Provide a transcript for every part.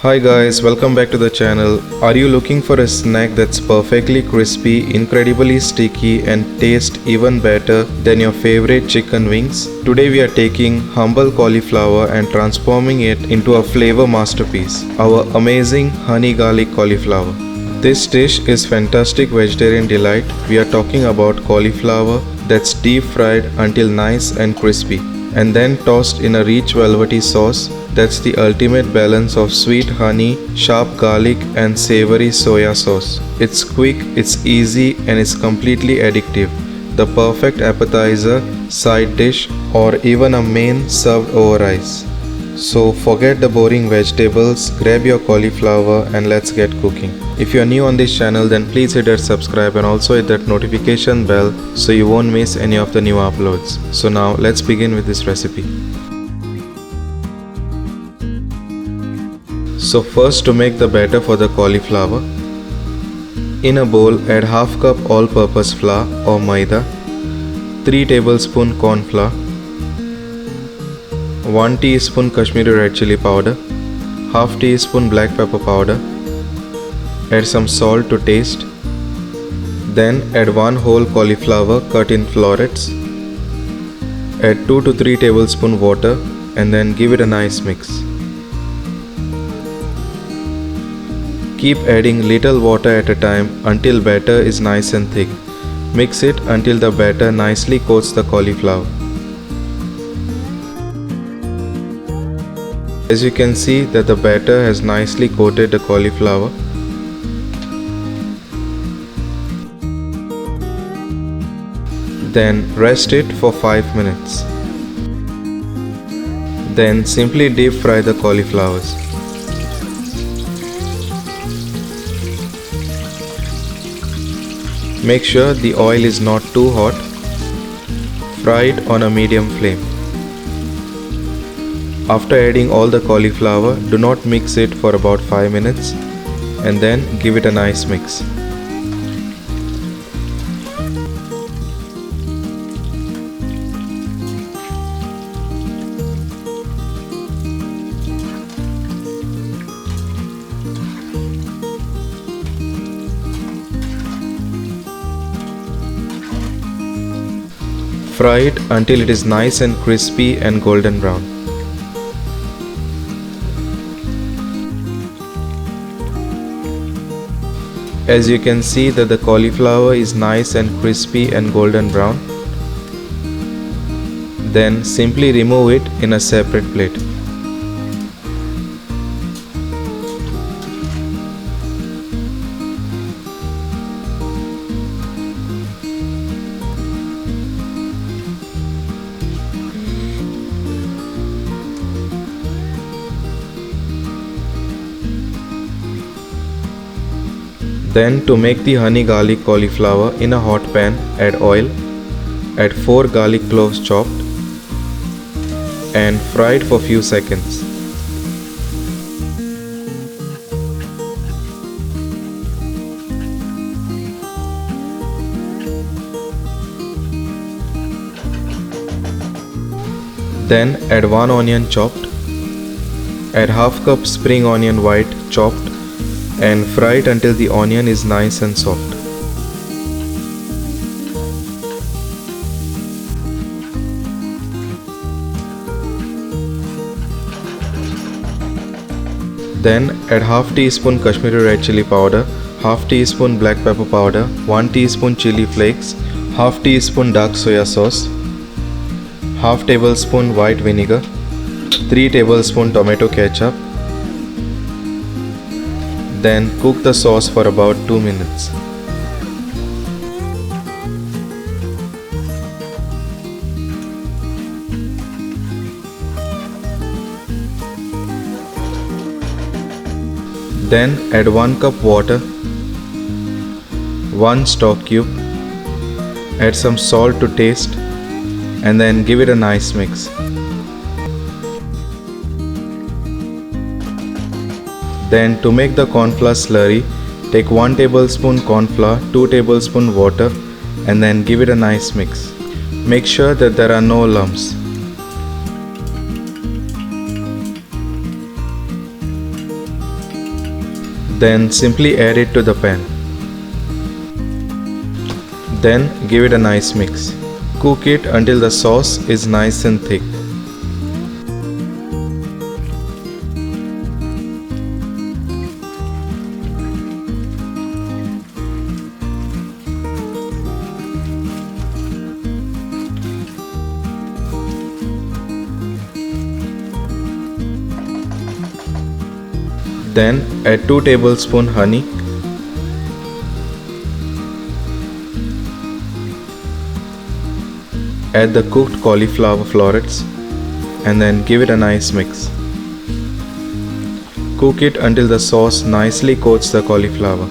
Hi guys, welcome back to the channel. Are you looking for a snack that's perfectly crispy, incredibly sticky and tastes even better than your favorite chicken wings? Today we are taking humble cauliflower and transforming it into a flavor masterpiece, our amazing honey garlic cauliflower. This dish is fantastic vegetarian delight. We are talking about cauliflower that's deep fried until nice and crispy, and then tossed in a rich velvety sauce that's the ultimate balance of sweet honey, sharp garlic and savory soya sauce. It's quick, it's easy and it's completely addictive. The perfect appetizer, side dish or even a main served over rice. So forget the boring vegetables, grab your cauliflower and let's get cooking. If you are new on this channel then please hit that subscribe and also hit that notification bell so you won't miss any of the new uploads. So now let's begin with this recipe. So first, to make the batter for the cauliflower, in a bowl add half cup all-purpose flour or maida, 3 tablespoon corn flour, 1 teaspoon Kashmiri red chili powder, half teaspoon black pepper powder, add some salt to taste, then add 1 whole cauliflower cut in florets, add 2 to 3 tablespoon water and then give it a nice mix. Keep adding little water at a time until batter is nice and thick. Mix it until the batter nicely coats the cauliflower. As you can see that the batter has nicely coated the cauliflower. Then rest it for 5 minutes. Then simply deep fry the cauliflowers. Make sure the oil is not too hot. Fry it on a medium flame. After adding all the cauliflower, do not mix it for about 5 minutes and then give it a nice mix. Fry it until it is nice and crispy and golden brown. As you can see that the cauliflower is nice and crispy and golden brown. Then simply remove it in a separate plate. Then to make the honey garlic cauliflower, in a hot pan add oil, add 4 garlic cloves chopped and fry it for few seconds. Then add 1 onion chopped, add half cup spring onion white chopped and fry it until the onion is nice and soft. Then add half teaspoon Kashmiri red chili powder, half teaspoon black pepper powder, 1 teaspoon chili flakes, half teaspoon dark soya sauce, half tablespoon white vinegar, 3 tablespoon tomato ketchup. Then cook the sauce for about 2 minutes. Then add 1 cup water, 1 stock cube, add some salt to taste and then give it a nice mix. Then to make the corn flour slurry, take 1 tablespoon corn flour, 2 tablespoon water and then give it a nice mix. Make sure that there are no lumps. Then simply add it to the pan. Then give it a nice mix. Cook it until the sauce is nice and thick. Then add 2 tablespoons honey. Add the cooked cauliflower florets and then give it a nice mix. Cook it until the sauce nicely coats the cauliflower.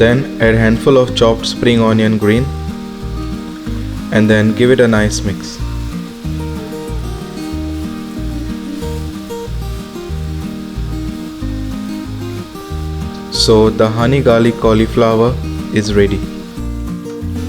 Then add a handful of chopped spring onion green and then give it a nice mix. So the honey garlic cauliflower is ready.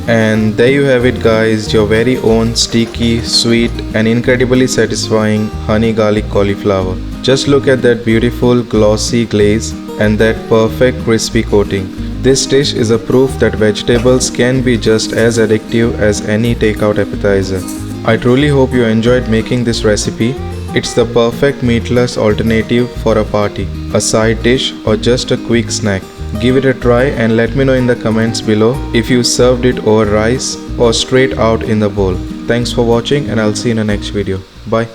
And there you have it guys, your very own sticky, sweet and incredibly satisfying honey garlic cauliflower. Just look at that beautiful glossy glaze and that perfect crispy coating. This dish is a proof that vegetables can be just as addictive as any takeout appetizer. I truly hope you enjoyed making this recipe. It's the perfect meatless alternative for a party, a side dish or just a quick snack. Give it a try and let me know in the comments below if you served it over rice or straight out in the bowl. Thanks for watching and I'll see you in the next video. Bye.